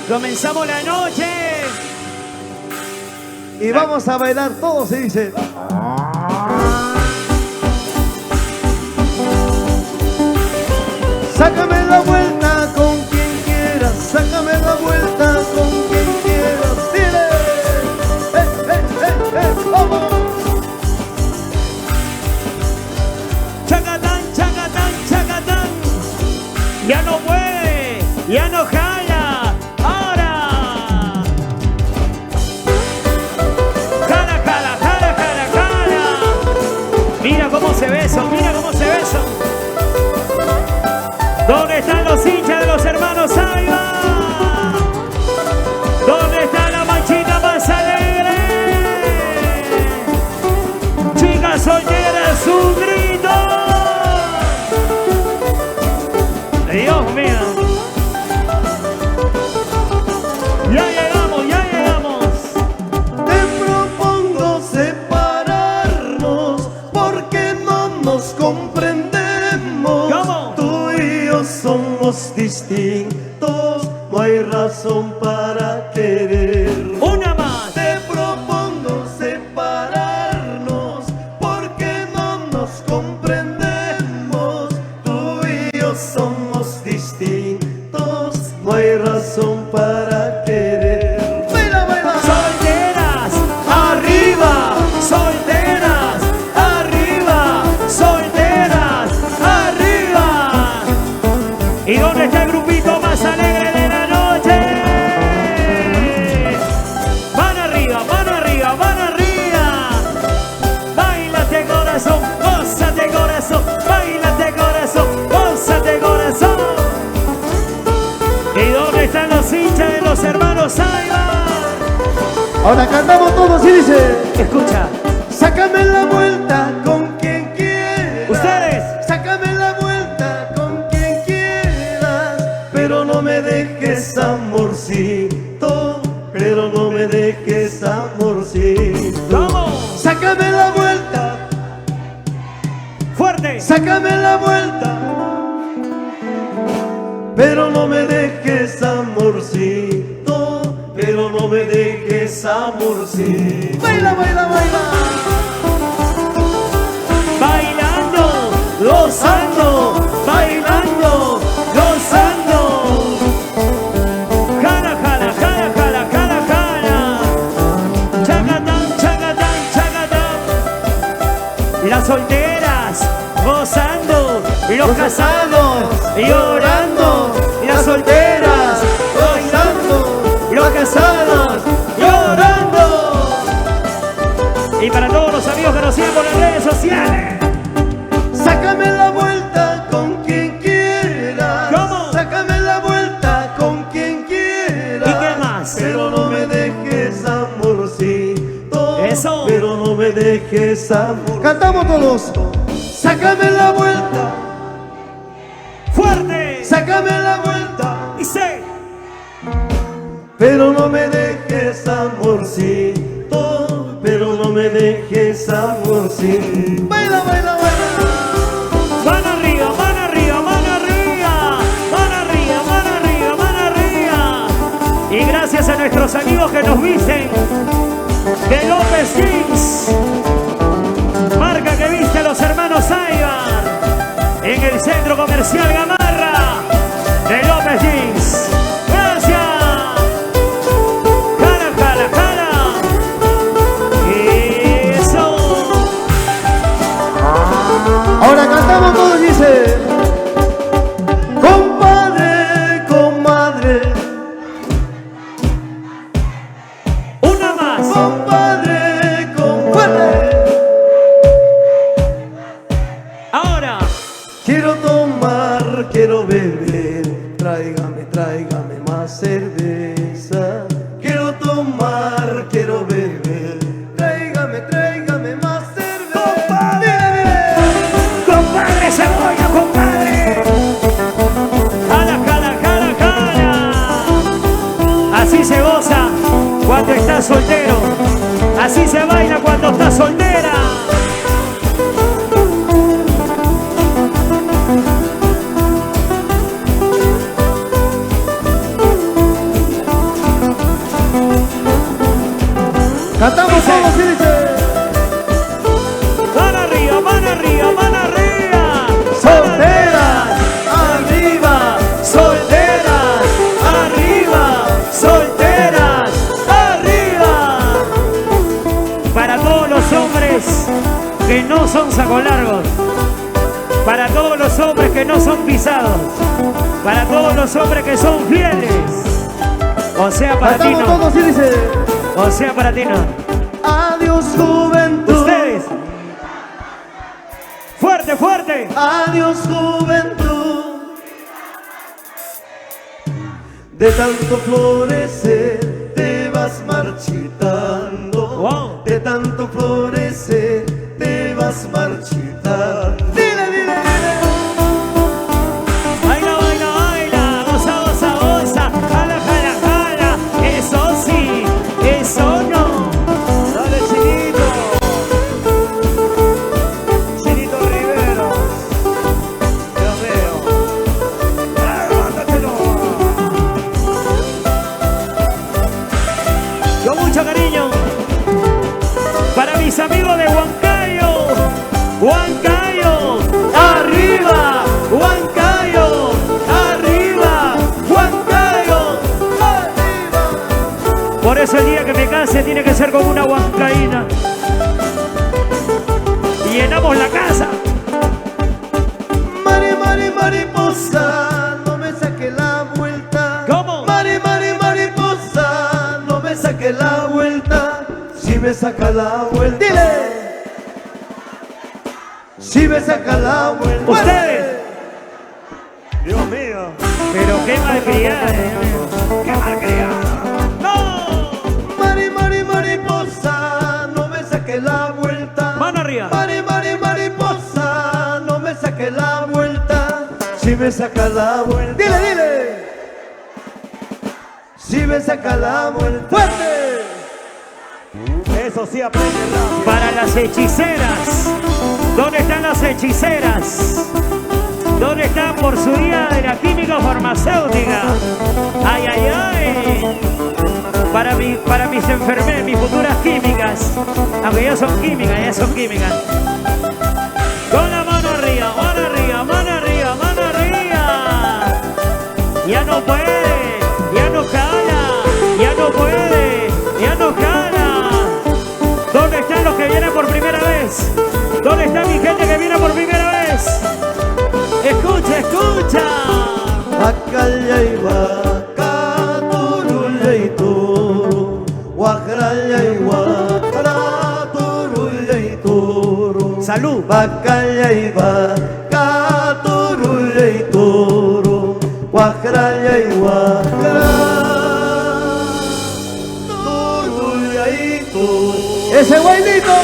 Comenzamos la noche. Y vamos a bailar todos, se dice. Sácame la vuelta con quien quieras, sácame la vuelta con quien quieras. Dile, vamos. Chacatán, chacatán, chacatán. Ya no puede, ya no jala. Ahora. Jala, jala, jala, jala, jala. Mira cómo se besan, mira cómo se besan. ¿Dónde están los hinchas de los hermanos Saiba? ¿Dónde está la manchita más alegre? Chicas solteras, un grito. Dios mío. Ya llegamos, ya llegamos. Te propongo separarnos porque no nos comprendemos. ¿Cómo? Tú y yo somos distintos, no hay razón para querer. Una más. Te propongo separarnos porque no nos comprendemos. Tú y yo somos distintos, no hay razón para querer. ¡Baila, baila! Solteras, arriba. Solteras, arriba. Solteras, arriba. ¿Y dónde está el grupito más alegre de la noche? Van arriba, van arriba, van arriba. Báilate corazón, gózate corazón. Báilate corazón, gózate corazón. ¿Y dónde están los hinchas de los hermanos Saiba? Ahora cantamos todos y dice: Escucha, sácame la vuelta con quien quieras. ustedes. Sácame la vuelta con quien quieras. Pero no me dejes, amorcito. Pero no me dejes, amorcito. ¡Vamos! Sácame la vuelta. ¡Fuerte! Sácame la vuelta. Pero no me dejes, amorcito. Pero no me dejes, amorcito. Baila, baila, baila. Bailando, gozando, bailando, gozando. Jala, jala, jala, jala, jala, jala. Chacatán, chacatán, chacatán. Las solteras gozando, y los casados llorando. Y las solteras gozando, y los casados llorando. Y para todos los amigos que nos siguen por las redes sociales. Sácame la vuelta con quien quiera. ¿Cómo? Sácame la vuelta con quien quiera. ¿Y qué más? Pero no me dejes, amorcito. Eso. Pero no me dejes, amor. Cantamos todos. Sácame la vuelta. ¡Fuerte! Sácame la vuelta. Y sé. Pero no me dejes, amorcito. Pero no me dejes, amorcito. Baila, baila, baila. Van arriba, van arriba, van arriba. Van arriba, van arriba, van arriba. Y gracias a nuestros amigos que nos visten de López Jeans, marca que viste a los hermanos Aybar en el centro comercial Gamarra de López Jeans. Gracias. Jala, jala, jala. Eso. Ahora cantamos todos y dice: compadre, comadre. Una más. Compadre, compadre. Ahora. Quiero tomar, quiero beber. Tráigame, tráigame más cerveza. Quiero tomar, quiero beber. Tráigame, tráigame más cerveza. Compadre cebolla, compadre. Jala, jala, jala, jala. Así se goza cuando estás soltero. Así se baila cuando estás soltera. Cantamos Dice. todos y dice. Mano arriba, mano arriba, mano arriba. Solteras, arriba, Solteras, arriba, solteras, arriba. Para todos los hombres que no son sacolargos, para todos los hombres que no son pisados, para todos los hombres que son fieles. O sea, para ti cantamos no. todos y dice. O sea, para ti no. Adiós juventud. Ustedes. Fuerte, fuerte. Adiós juventud. De tanto florecer te vas marchitando. Wow. De tanto florecer te vas marchitando. Dile, dile, dile. Baila, baila, baila. Goza, goza, goza. Jala, jala, jala. Eso sí, eso no. Dale, Chinito. Chinito Rivero. Dios mío. Levántatelo. Con mucho cariño. Para mis amigos de Huancayo. Huancayo. Arriba. Huancayo. Arriba. Huancayo. Por eso el día que me case tiene que ser como una huancaína. Y llenamos la casa. Mari, mari, mariposa, no me saque la vuelta. ¿Cómo? Mari, mari, mariposa, no me saque la vuelta. Si me saca la vuelta. Dile. Si me saca la vuelta. Ustedes. Dios mío. Pero qué malcriada, qué malcriada. ¡No! Mari, mari, mariposa, no me saque la vuelta. Mano arriba. Mari, mari, mariposa, no me saque la vuelta. Si me saca la vuelta. Dile, dile. Si me saca la vuelta. ¡Fuerte! Eso sí aprende rápido. Para las hechiceras. ¿Dónde están las hechiceras? ¿Dónde están por su día de la química farmacéutica? ¡Ay, ay, ay! Para mis enfermeras, mis futuras químicas. Aunque ya son químicas, ya son químicas. Con la mano arriba, mano arriba, mano arriba, mano arriba. Ya no puede, ya no cala, ya no puede, ya no cala. ¿Dónde están los que vienen por primera vez? ¿Dónde está mi gente que viene por primera vez? Escucha, escucha. Acalla y vaca, turulla y turu. Guajaralla y guajara, turulla y turu. Salud. Bacalla y vaca, turulla y turu. Guajaralla y guajara, turulla y turu. ¡Ese guainito!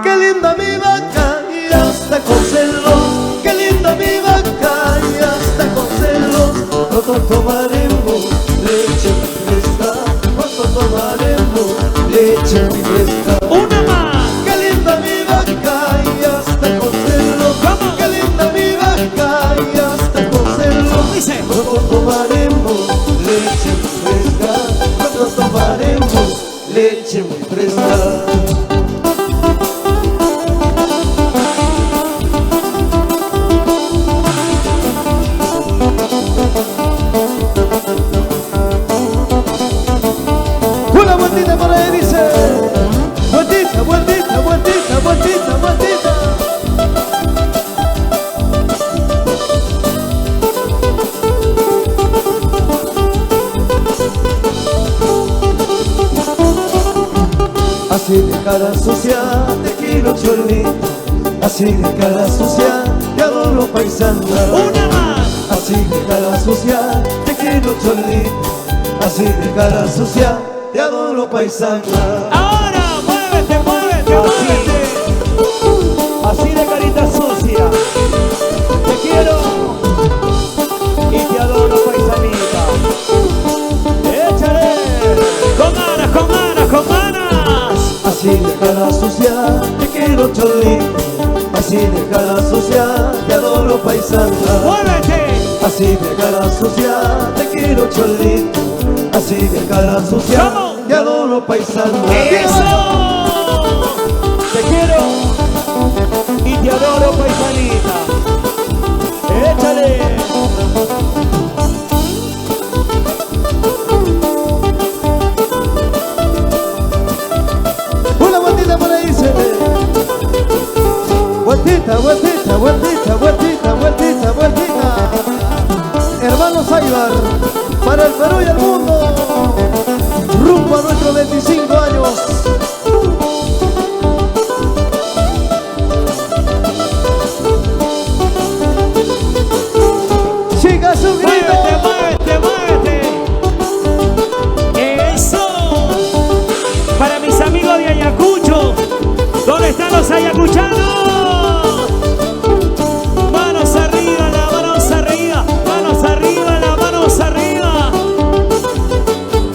¡Qué linda mi vaca! Y hasta con celos. ¡Qué linda mi vaca! Y hasta con celos. Pronto tomaremos leche fresca. Pronto tomaremos leche fresca. Una más. ¡Qué linda mi vaca! Y hasta con celos. ¿Cómo? ¡Qué linda mi vaca! Y hasta con celos. Dice. Pronto tomaremos leche fresca. Pronto tomaremos leche muy fresca. Una vueltita por ahí dice. Vueltita, vueltita, vueltita, vueltita, vueltita. Así de cara sucia te quiero cholita. Así de cara sucia te adoro paisana. Una más. Así de cara sucia te quiero cholita. Así de cara sucia te adoro paisana. Ahora, muévete, muévete, muévete. Así de carita sucia te quiero y te adoro paisanita. Échale. Con ganas, con ganas, con ganas. Así de cara sucia te quiero cholita. Así de cara sucia te adoro paisana. Muévete. Así de cara sucia te quiero cholita. Así de cara sucia ¿Cómo? te adoro paisana. ¡Eso! Te quiero y te adoro, paisanita. Échale. Una vueltita por ahí se ve. Vueltita, vueltita, vueltita, vueltita, vueltita, vueltita. Hermanos Aybar, para el Perú y el mundo, rumbo a nuestros 25 años. Chicas, un grito. ¡Muévete, muévete, muévete! ¡Eso! Para mis amigos de Ayacucho, ¿dónde están los ayacuchanos? Manos arriba, las manos arriba, manos arriba, las manos arriba.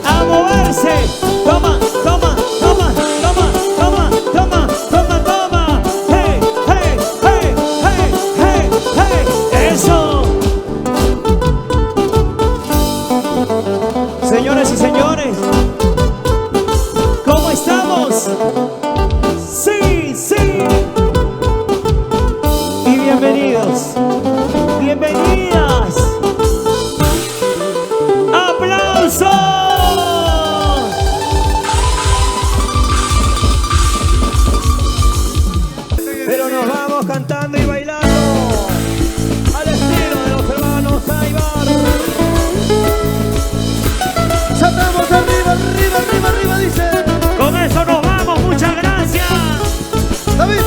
A moverse. Toma, toma, toma, toma, toma, toma, toma, toma. Hey, hey, hey, hey, hey, hey. Eso. Señoras y señores, ¿cómo estamos? Sí, sí. Y bienvenidos, bienvenidas. ¡Aplausos! Pero nos vamos cantando y bailando al estilo de los hermanos Aybar. Saltamos arriba, arriba, arriba, arriba, dice Con eso nos vamos, muchas gracias. David.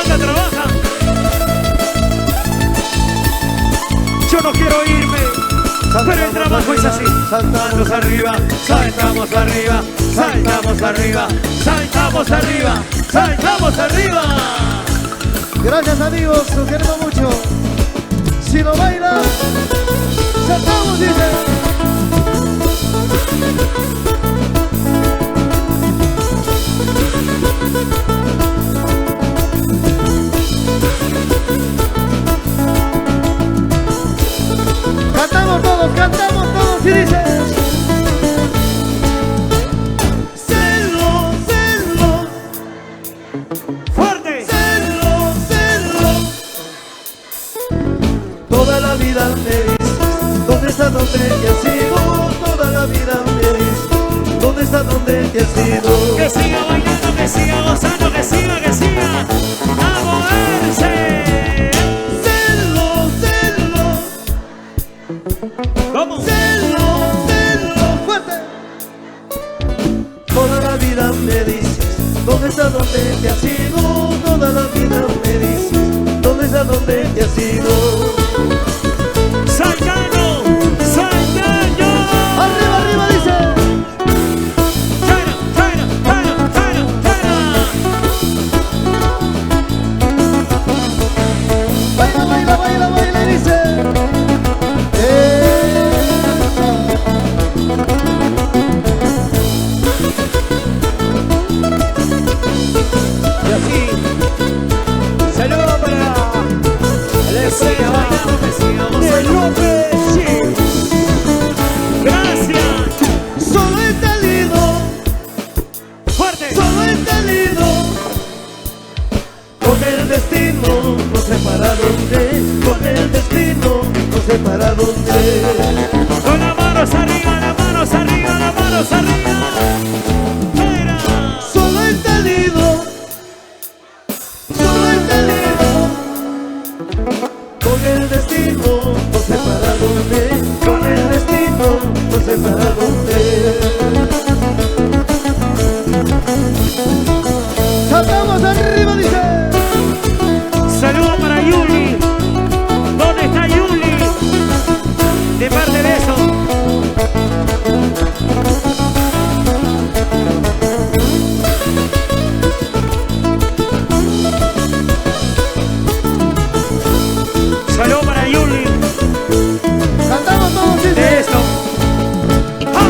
Anda, trabaja. Yo no quiero irme, pero el trabajo es así. Saltamos arriba, saltamos arriba, saltamos arriba, saltamos arriba, saltamos arriba. Gracias amigos, los queremos mucho. Si no bailan, saltamos, dice. Cantamos todos y dice. Celos, celos, Fuerte. celos, celos. Toda la vida me dices, ¿dónde está, dónde te has ido? Toda la vida me dices, ¿dónde está, dónde te has ido? Que siga bailando, que siga gozando, que siga, que siga. A moverse. Celos, celos, ¿Cómo? celos, celos, fuerte. Toda la vida me dices, ¿dónde está, dónde te has ido? Toda la vida me dices, ¿dónde está, dónde te has ido? Saltando, saltando. Arriba, arriba, dice. China, China, China, China, China. Baila, baila, baila, baila, dice. Y así, saludo para el Que siga bailando, que siga de gozando. López Gil. Gracias. Solo he salido, Fuerte. solo he salido. Con el destino, no sé para dónde. Con el destino, no sé para dónde. Con las manos arriba, las manos arriba, las manos arriba. Fuera. Solo he salido, solo he salido. Con el destino, no sé para dónde. Con el destino, no sé para dónde. Saltamos arriba, dice. Saludo para Yuli. ¿Dónde está Yuli? De parte de eso. Saludo para Yuli. Cantamos todos, dice. De eso. ¡Ah!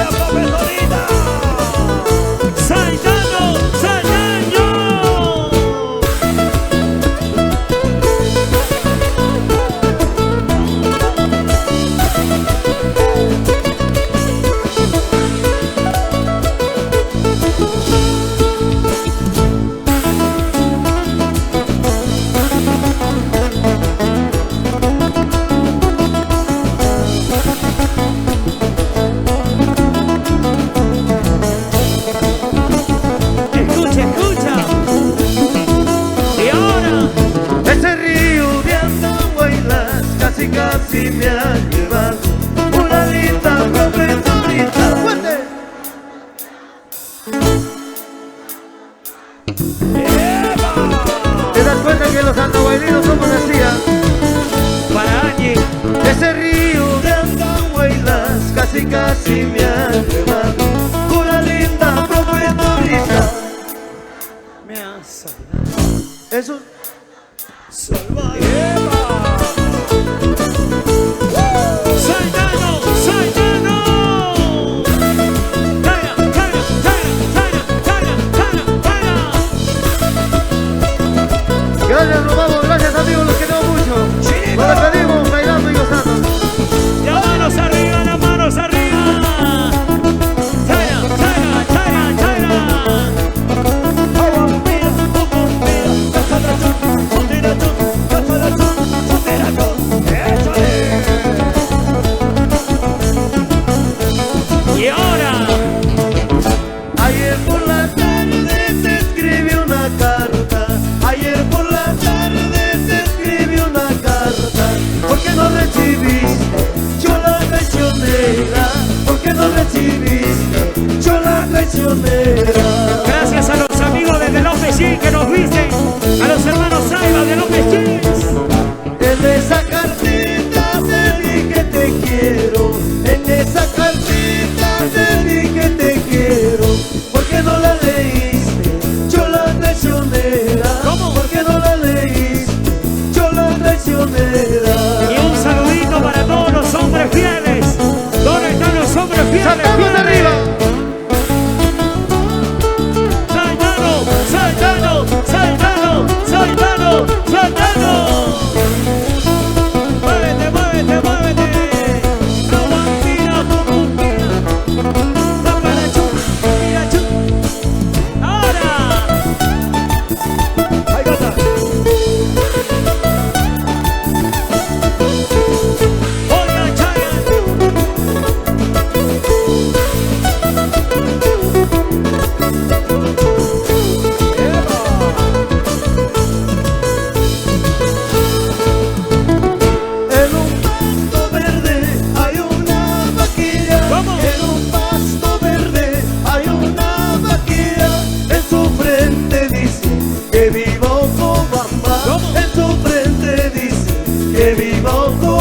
Gracias, profesorita. Zaidano, Zaidano. Escucha, escucha. Y ahora, Ese río de Andahuaylas casi casi me ha llevado una linda profesorita. ¡Fuerte! ¿Te das cuenta que los andahuaylinos somos así? para Angie. Ese río de Andahuaylas casi casi me ha llevado una linda profesorita. Me ha salvado. Eso. Zaidano, Zaidano. Tara, tara, tara, tara, tara, tara. Gracias, nos vamos. Gracias, amigos, los queremos mucho. Nos despedimos bailando y gozando. Las manos arriba, las manos arriba. Tara, tara, tara, tara. Y ahora, Ayer por la tarde te escribí una carta. Ayer por la tarde te escribí una carta. ¿Por qué no recibiste? Yo la traicionera. ¿Por qué no recibiste? Yo la traicionera. gracias a los amigos de The López Jeans que nos visten, a los hermanos Saiba de López Jeans. En esa cartita te dije te quiero. En esa cartita te dije te quiero. ¿Por qué no la leíste? Yo la traicionera. ¿Cómo? ¿Por qué no la leíste? Yo la traicionera. Y un saludito para todos los hombres fieles. ¿Dónde están los hombres fieles? ¡Saltamos arriba! Zaidano, Zaidano, Zaidano, Zaidano, Zaidano. Muévete, muévete, muévete. Aguantira, pupuntira. Paparachu, mirachu. Ahora. Ahí está. Oiga, Chayanne. En un pasto verde hay una vaquilla. ¿Cómo? En un pasto verde hay una vaquilla. En su frente dice que viva Ocobamba. ¿Cómo? En su frente dice que viva Ocobamba.